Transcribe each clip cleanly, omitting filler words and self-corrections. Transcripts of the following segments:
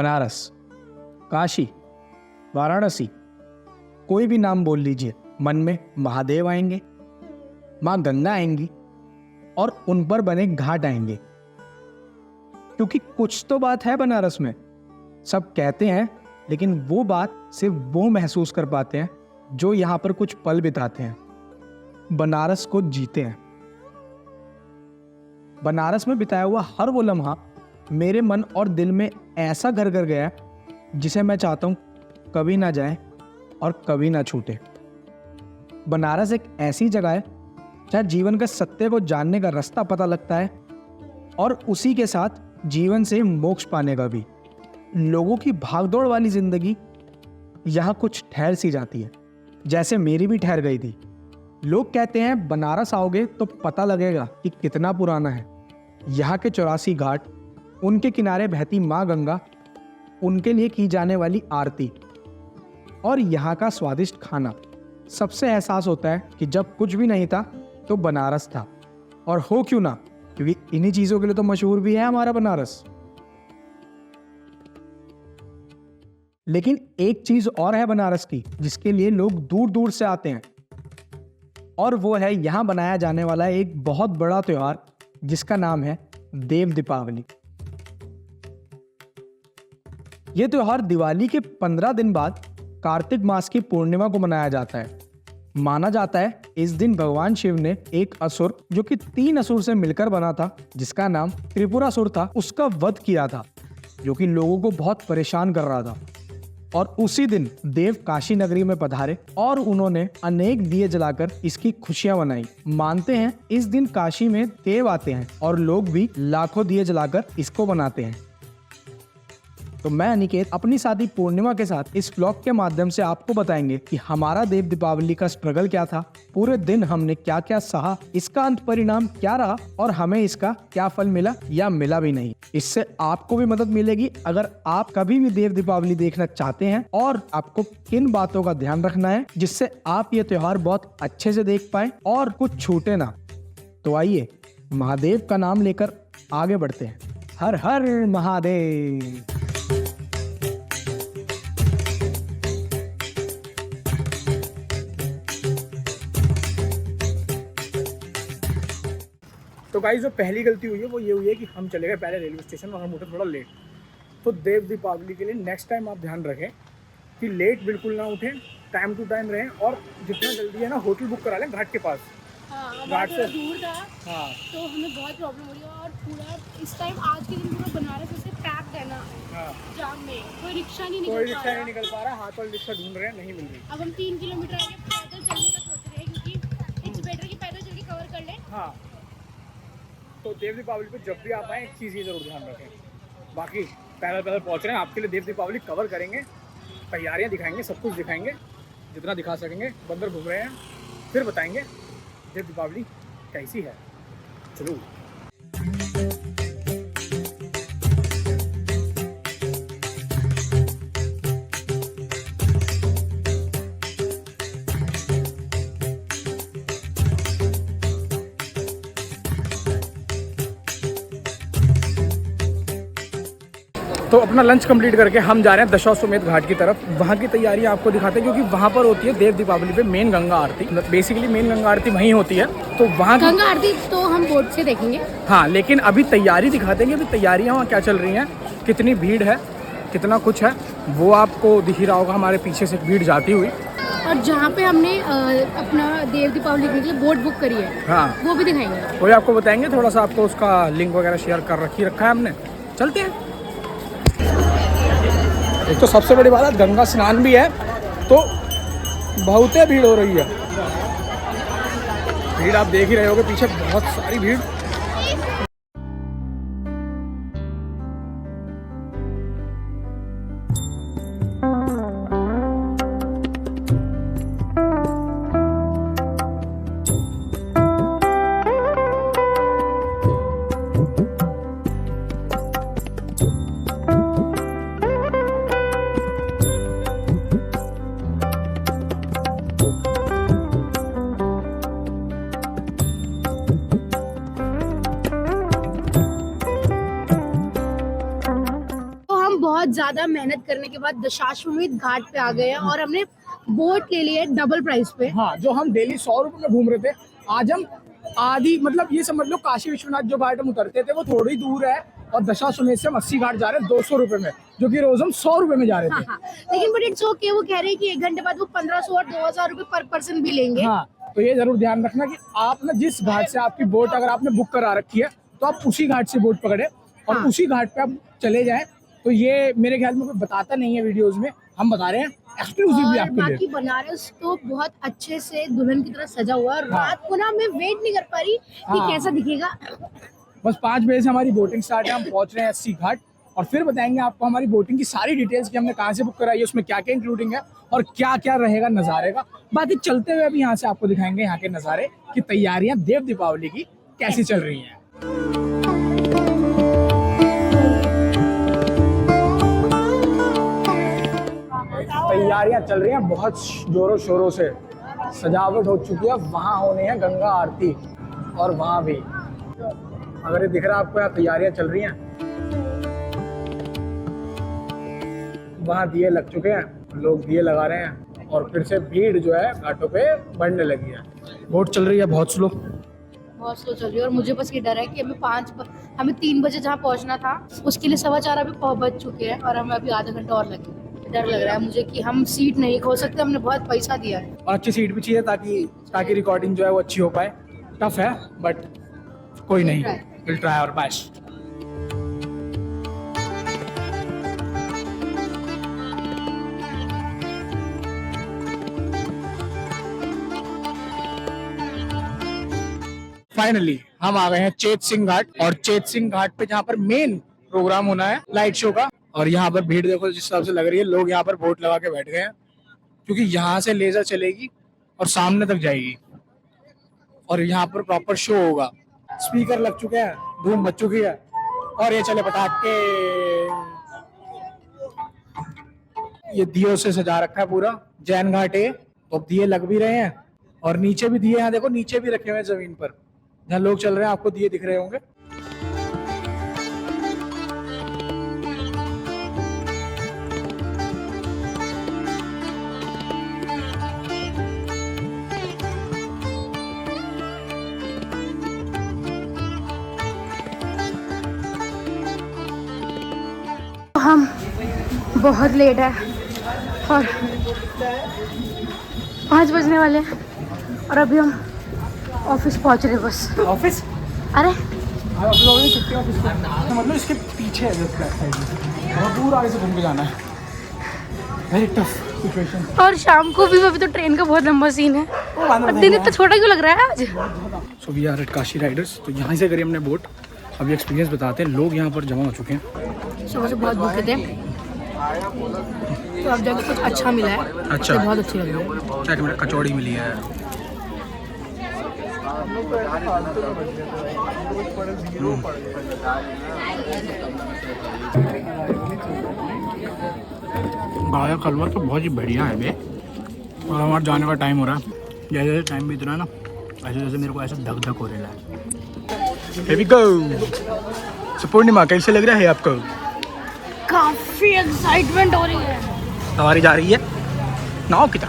बनारस, काशी, वाराणसी, कोई भी नाम बोल लीजिए, मन में महादेव आएंगे, माँ गंगा आएंगी और उन पर बने घाट आएंगे। क्योंकि कुछ तो बात है बनारस में। सब कहते हैं, लेकिन वो बात सिर्फ वो महसूस कर पाते हैं जो यहाँ पर कुछ पल बिताते हैं, बनारस को जीते हैं। बनारस में बिताया हुआ हर वो लम्हा मेरे मन और दिल में ऐसा घर कर गया है जिसे मैं चाहता हूँ कभी ना जाए और कभी ना छूटे। बनारस एक ऐसी जगह है जहाँ जीवन के सत्य को जानने का रास्ता पता लगता है और उसी के साथ जीवन से मोक्ष पाने का भी। लोगों की भागदौड़ वाली जिंदगी यहाँ कुछ ठहर सी जाती है, जैसे मेरी भी ठहर गई थी। लोग कहते हैं बनारस आओगे तो पता लगेगा कि कितना पुराना है। यहाँ के 84 घाट, उनके किनारे बहती माँ गंगा, उनके लिए की जाने वाली आरती और यहाँ का स्वादिष्ट खाना, सबसे एहसास होता है कि जब कुछ भी नहीं था तो बनारस था। और हो क्यों ना, क्योंकि इन्हीं चीजों के लिए तो मशहूर भी है हमारा बनारस। लेकिन एक चीज और है बनारस की जिसके लिए लोग दूर दूर से आते हैं, और वो है यहां बनाया जाने वाला एक बहुत बड़ा त्योहार जिसका नाम है देव दीपावली। यह त्योहार दिवाली के 15 दिन बाद कार्तिक मास की पूर्णिमा को मनाया जाता है। माना जाता है इस दिन भगवान शिव ने एक असुर, जो कि 3 असुर से मिलकर बना था, जिसका नाम त्रिपुरासुर था, उसका वध किया था, जो कि लोगों को बहुत परेशान कर रहा था। और उसी दिन देव काशी नगरी में पधारे और उन्होंने अनेक दिए जलाकर इसकी खुशियां मनाई। मानते हैं इस दिन काशी में देव आते हैं और लोग भी लाखों दिए जलाकर इसको मनाते हैं। तो मैं अनिकेत अपनी साथी पूर्णिमा के साथ इस व्लॉग के माध्यम से आपको बताएंगे कि हमारा देव दीपावली का स्ट्रगल क्या था, पूरे दिन हमने क्या क्या सहा, इसका अंत परिणाम क्या रहा और हमें इसका क्या फल मिला या मिला भी नहीं। इससे आपको भी मदद मिलेगी अगर आप कभी भी देव दीपावली देखना चाहते हैं और आपको किन बातों का ध्यान रखना है जिससे आप ये त्योहार बहुत अच्छे से देख पाए और कुछ छूटे ना। तो आइए महादेव का नाम लेकर आगे बढ़ते हैं। हर हर महादेव। तो गाइस, जो पहली गलती हुई है वो ये हुई है कि हम चले गए पहले रेलवे स्टेशन और हम उठे थोड़ा लेट। तो देव दीपावली के लिए नेक्स्ट टाइम आप ध्यान रखें कि लेट बिल्कुल ना उठें, टाइम टू टाइम रहें और जितना जल्दी है ना होटल बुक करा लें घाट के पास। हाँ, घाट से दूर था। हाँ, तो हमें बहुत प्रॉब्लम हो रही है और पूरा इस टाइम आज के दिन पूरा बनारस ऐसे पैक्ड है ना। हाँ, जाम में कोई रिक्शा नहीं निकल पा रहा। हाथ वाली रिक्शा ढूंढ रहे हैं, नहीं मिल रही। अब हम 3 किलोमीटर आगे पैदल चलने का सोच रहे हैं क्योंकि इट्स बेटर कि पैदल चल के कवर कर लें। हाँ, तो देव दीपावली पे जब भी आप आए एक चीज़ ये जरूर ध्यान रखें। बाकी पैदल पहुंच रहे हैं, आपके लिए देव दीपावली कवर करेंगे, तैयारियां दिखाएंगे, सब कुछ दिखाएंगे जितना दिखा सकेंगे। बंदर घूम रहे हैं, फिर बताएंगे देव दीपावली कैसी है। चलो। तो अपना लंच कंप्लीट करके हम जा रहे हैं दशाश्वमेध घाट की तरफ। वहाँ की तैयारी आपको दिखाते हैं क्योंकि वहाँ पर होती है देव दीपावली पे मेन गंगा आरती। बेसिकली मेन गंगा आरती वहीं होती है, तो वहाँ गंगा आरती तो हम बोर्ड से देखेंगे। हाँ, लेकिन अभी तैयारी दिखाते हैं कि अभी तैयारियाँ वहाँ क्या चल रही हैं, कितनी भीड़ है, कितना कुछ है, वो आपको दिख ही रहा होगा हमारे पीछे से भीड़ जाती हुई। और जहाँ पे हमने अपना देव दीपावली के लिए बोट बुक करी है, हाँ, वो भी दिखाएंगे, वही आपको बताएंगे। थोड़ा सा आपको उसका लिंक वगैरह शेयर कर रखा है हमने। चलते हैं। एक तो सबसे बड़ी बात है गंगा स्नान भी है, तो बहुत भीड़ हो रही है। भीड़ आप देख ही रहे होगे पीछे, बहुत सारी भीड़। ज्यादा मेहनत करने के बाद दशाश्वमेध घाट पे आ गए हैं और हमने बोट ले ली है डबल प्राइस पे। हाँ, जो हम डेली 100 रुपए में घूम रहे थे, आज हम आधी, मतलब ये समझ लो काशी विश्वनाथ जो घाट हम उतरते थे वो थोड़ी दूर है, और दशाश्वमेध से हम 80 घाट जा रहे हैं 200 रुपए में, जो कि रोज हम 100 रुपए में जा रहे थे। हाँ, लेकिन बट इट्स ओके, वो कह रहे हैं कि 1 घंटे बाद वो 1500 और 2000 रुपए पर पर्सन भी लेंगे। हाँ, तो ये जरूर ध्यान रखना कि आप ना जिस घाट से आपकी बोट अगर आपने बुक करा रखी है तो आप उसी घाट से बोट पकड़े और हाँ। उसी घाट पे आप चले जाएं। तो ये मेरे ख्याल में कोई बताता नहीं है वीडियोस में, हम बता रहे हैं एक्सक्लूसिवली और आपके लिए। बाकी बनारस तो बहुत अच्छे से दुल्हन की तरह सजा हुआ है। हाँ। रात को ना मैं वेट नहीं कर पा रही कि हाँ। कैसा दिखेगा। बस 5 बजे से हमारी बोटिंग स्टार्ट है, हम पहुंच रहे हैं 80 घाट, और फिर बताएंगे आपको हमारी बोटिंग की सारी डिटेल्स कि हमने कहाँ से बुक कराई है, उसमें क्या क्या इंक्लूडिंग है और क्या क्या रहेगा नज़ारे का। बाकी चलते हुए अभी यहाँ से आपको दिखाएंगे यहाँ के नज़ारे की तैयारियां देव दीपावली की कैसी चल रही हैं। तैयारियां चल रही हैं बहुत जोरों शोरों से, सजावट हो चुकी है, वहाँ होने हैं गंगा आरती, और वहाँ भी अगर ये दिख रहा है आपको, यहाँ तैयारियां चल रही हैं, वहाँ दिए लग चुके हैं, लोग दिए लगा रहे हैं, और फिर से भीड़ जो है घाटों पे बढ़ने लगी है। बोट चल रही है बहुत स्लो चल रही है, और मुझे बस ये डर है कि हमें 3 बजे जहाँ पहुँचना था उसके लिए 4:15 अभी बज चुके हैं और हमें अभी आधा घंटा और लगेगा। डर लग रहा है मुझे कि हम सीट नहीं खो सकते, हमने बहुत पैसा दिया है। और अच्छी सीट भी चाहिए ताकि रिकॉर्डिंग जो है वो अच्छी हो पाए। टफ है बट कोई नहीं, will try our best. Finally हम आ गए हैं चेत सिंह घाट, और चेत सिंह घाट पे जहाँ पर मेन प्रोग्राम होना है लाइट शो का। और यहाँ पर भीड़ देखो जिस हिसाब से लग रही है, लोग यहाँ पर बोट लगा के बैठ गए हैं, क्योंकि यहाँ से लेजर चलेगी और सामने तक जाएगी, और यहाँ पर प्रॉपर शो होगा। स्पीकर लग चुके हैं, धूम मच चुकी है, और ये चले पटाखे। ये दियों से सजा रखा है पूरा जैन घाट है, तो अब दिए लग भी रहे हैं, और नीचे भी दिए, यहाँ देखो नीचे भी रखे हुए हैं जमीन पर, जहाँ लोग चल रहे हैं आपको दिए दिख रहे होंगे। हम बहुत लेट है और 5 बजने वाले हैं और अभी हम ऑफिस पहुंच रहे हैं बस। ऑफिस? अरे मतलब इसके पीछे है जस्ट बैक साइड में, और दूर आगे से घूम के जाना है। Very tough situation. और शाम को भी अभी तो ट्रेन का बहुत लंबा सीन है, और दिन इतना छोटा क्यों लग रहा है आज? So we are at Kashi Riders. तो यहाँ से करी हमने बोट, अभी एक्सपीरियंस बताते हैं। लोग यहाँ पर जमा हो चुके हैं, सुबह से बहुत भूखे थे, तो अब जाके कुछ अच्छा मिला है। अच्छा, बहुत अच्छी लग रही है। क्या कि कचौड़ी मिली है। भाया खलवा तो बहुत ही बढ़िया है बे। और हमारा जाने का टाइम हो रहा है, जैसे जैसे टाइम बीत रहा है ना, ऐसे जैसे मेरे को ऐसा धक धक हो रहा है। Here we go। So, पूर्णिमा कैसे लग रहा है आपको? काफी एक्साइटमेंट हो रही है। सवारी जा रही है नाव की तरफ।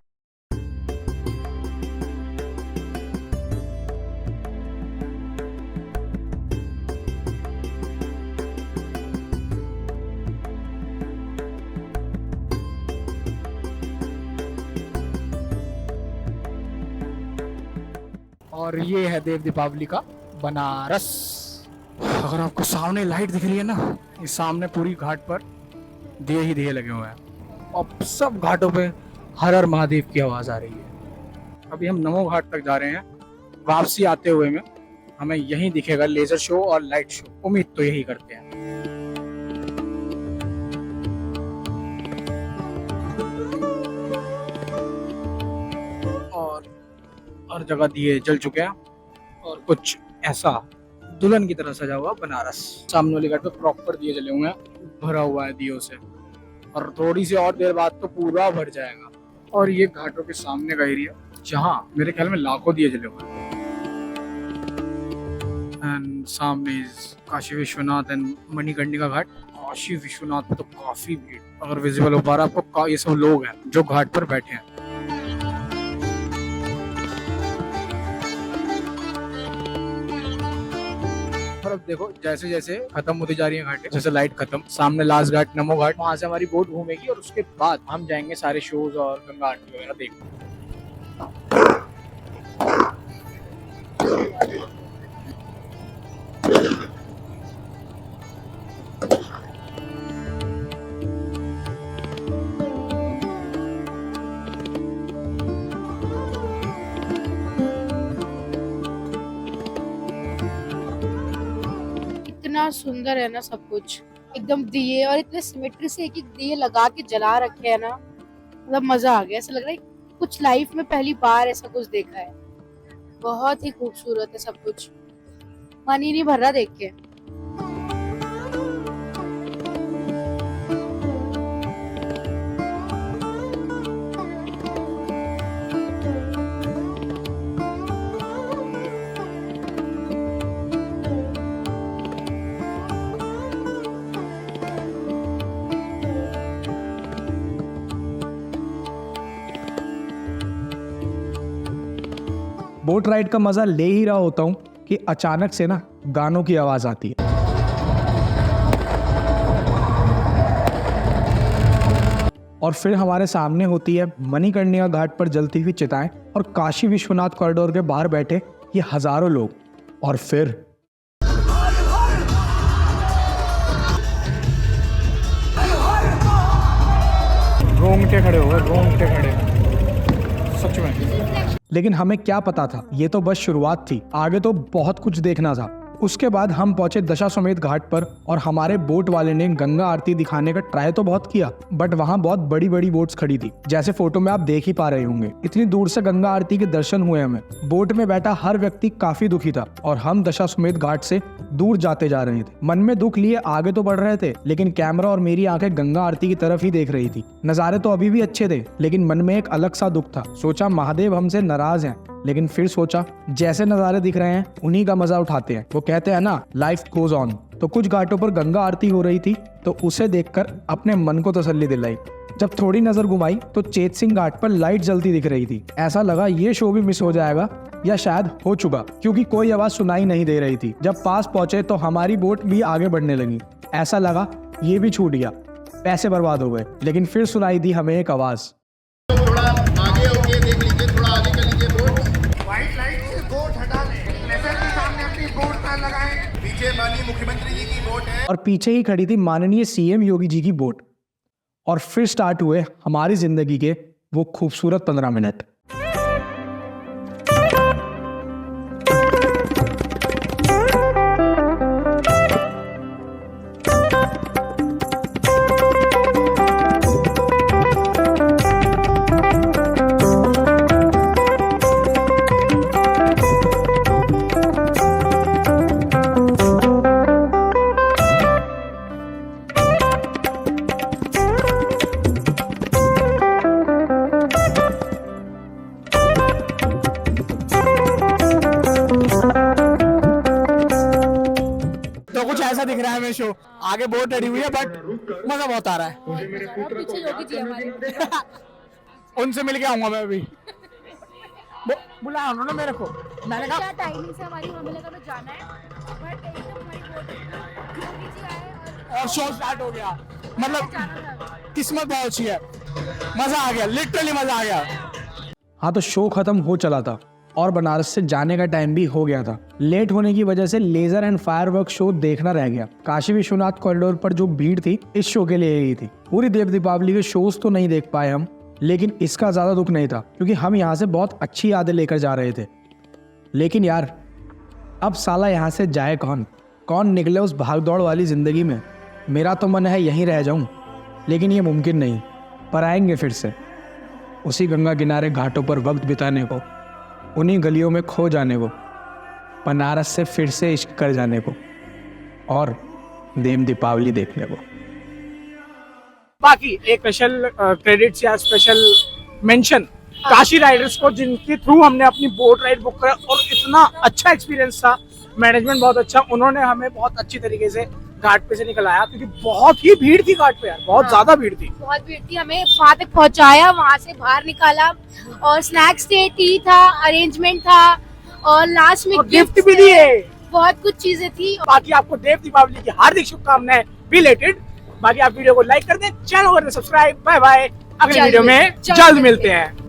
और ये है देव दीपावली का बनारस। अगर आपको सामने लाइट दिख रही है ना, इस सामने पूरी घाट पर दिए ही दिए लगे हुए हैं, और सब घाटों पे हर हर महादेव की आवाज आ रही है। अभी हम नमो घाट तक जा रहे हैं। वापसी आते हुए में हमें यहीं दिखेगा लेजर शो और लाइट शो, उम्मीद तो यही करते हैं। और हर जगह दिए जल चुके हैं, और कुछ ऐसा दुल्हन की तरह सजा हुआ बनारस। सामने वाली घाट पे प्रॉपर दिए जले हुए हैं, भरा हुआ है दियों से, और थोड़ी सी और देर बाद तो पूरा भर जाएगा। और ये घाटों के सामने का एरिया जहाँ मेरे ख्याल में लाखों दिए जले हुए हैं। एंड सामने काशी विश्वनाथ एंड मणिकर्णिका घाट, काशी विश्वनाथ में तो काफी भीड़, अगर विजिबल हो पा रहा है आपको, ये सब लोग हैं जो घाट पर बैठे हैं। और अब देखो जैसे जैसे खत्म होती जा रही है घाटें, जैसे लाइट खत्म, सामने लास्ट घाट नमो घाट, वहां से हमारी बोट घूमेगी और उसके बाद हम जाएंगे सारे शोज और गंगा आरती वगैरह देखने। इतना सुंदर है ना सब कुछ, एकदम दिए और इतने सिमेट्री से एक एक दिए लगा के जला रखे हैं ना, मतलब मजा आ गया। ऐसा लग रहा है कुछ लाइफ में पहली बार ऐसा कुछ देखा है। बहुत ही खूबसूरत है सब कुछ, मन ही नहीं भर रहा देख के। बोट राइड का मजा ले ही रहा होता हूँ कि अचानक से ना गानों की आवाज आती है और फिर हमारे सामने होती है मणिकर्णिका घाट पर जलती हुई चिताएं और काशी विश्वनाथ कॉरिडोर के बाहर बैठे ये हजारों लोग। और फिर रोंगटे खड़े हो गए, रोंगटे खड़े सच में। लेकिन हमें क्या पता था, ये तो बस शुरुआत थी, आगे तो बहुत कुछ देखना था। उसके बाद हम पहुंचे दशाश्वमेध घाट पर और हमारे बोट वाले ने गंगा आरती दिखाने का ट्राई तो बहुत किया, बट वहां बहुत बड़ी बड़ी बोट्स खड़ी थी, जैसे फोटो में आप देख ही पा रहे होंगे। इतनी दूर से गंगा आरती के दर्शन हुए हमें। बोट में बैठा हर व्यक्ति काफी दुखी था और हम दशाश्वमेध घाट से दूर जाते जा रहे थे। मन में दुख लिए आगे तो बढ़ रहे थे, लेकिन कैमरा और मेरी आंखें गंगा आरती की तरफ ही देख रही थी। नजारे तो अभी भी अच्छे थे, लेकिन मन में एक अलग सा दुख था। सोचा महादेव हमसे नाराज हैं, लेकिन फिर सोचा जैसे नज़ारे दिख रहे हैं उन्हीं का मजा उठाते हैं। वो कहते हैं ना, लाइफ गोज ऑन। तो कुछ घाटों पर गंगा आरती हो रही थी, तो उसे देखकर अपने मन को तसल्ली दिलाई। जब थोड़ी नजर घुमाई तो चेत सिंह घाट पर लाइट जलती दिख रही थी। ऐसा लगा ये शो भी मिस हो जाएगा या शायद हो चुका, क्योंकि कोई आवाज सुनाई नहीं दे रही थी। जब पास पहुंचे तो हमारी बोट भी आगे बढ़ने लगी। ऐसा लगा ये भी छूट गया, पैसे बर्बाद हो गए। लेकिन फिर सुनाई दी हमें एक आवाज, थोड़ा आगे होके देख लीजिए, थोड़ा आगे कर लीजिए बोट। व्हाइट लाइट से बोट हटा लें, लेजर के सामने अपनी बोट ना लगाएं। पीछे माननीय मुख्यमंत्री जी की बोट है और पीछे ही खड़ी थी माननीय सीएम योगी जी की बोट। और फिर स्टार्ट हुए हमारी जिंदगी के वो खूबसूरत 15 मिनट। ऐसा दिख रहा है हमें शो, आगे बोट रेडी हुई है बट मजा बहुत आ रहा है। पीछे योगी जी हमारे। उनसे मिल के आऊंगा मैं अभी। बुलाया उन्होंने मेरे को, मैंने कहा टाइमिंग से हमारी हमें लगा तो जाना है, बट एकदम हमारी बोट योगी जी आए और शो स्टार्ट हो गया। मतलब जाना था। किस्मत बहुत अच्छी है, मजा आ गया, लिटरली मजा आ गया। हाँ, तो शो खत्म हो चला था और बनारस से जाने का टाइम भी हो गया था। लेट होने की वजह से लेजर एंड फायरवर्क शो देखना रह गया। काशी विश्वनाथ कॉरिडोर पर जो भीड़ थी इस शो के लिए ही थी। पूरी देव दीपावली के शोज तो नहीं देख पाए हम, लेकिन इसका ज्यादा दुख नहीं था क्योंकि हम यहाँ से बहुत अच्छी यादें लेकर जा रहे थे। लेकिन यार अब साला यहाँ से जाए कौन निकले उस भागदौड़ वाली जिंदगी में। मेरा तो मन है यहीं रह जाऊं, लेकिन ये मुमकिन नहीं। पर आएंगे फिर से उसी गंगा किनारे घाटों पर वक्त बिताने को, उन्हीं गलियों में खो जाने को, बनारस से फिर से इश्क कर जाने को और देव दीपावली देखने को। बाकी एक स्पेशल क्रेडिट्स या स्पेशल मेंशन काशी राइडर्स को, जिनके थ्रू हमने अपनी बोट राइड बुक करा और इतना अच्छा एक्सपीरियंस था। मैनेजमेंट बहुत अच्छा, उन्होंने हमें बहुत अच्छी तरीके से घाट पे से निकल आया, क्योंकि बहुत ही भीड़ थी घाट पे यार, बहुत ज्यादा भीड़ थी। बहुत भीड़ थी, हमें वहाँ तक पहुँचाया, वहाँ से बाहर निकाला और स्नैक्स थे, टी था, अरेंजमेंट था और लास्ट में गिफ्ट भी दिए, बहुत कुछ चीजें थी। बाकी आपको देव दीपावली की हार्दिक शुभकामनाएं बिलेटेड। बाकी आप वीडियो को लाइक कर दें, चैनल को सब्सक्राइब। बाय बाय, अगले वीडियो में जल्द मिलते हैं।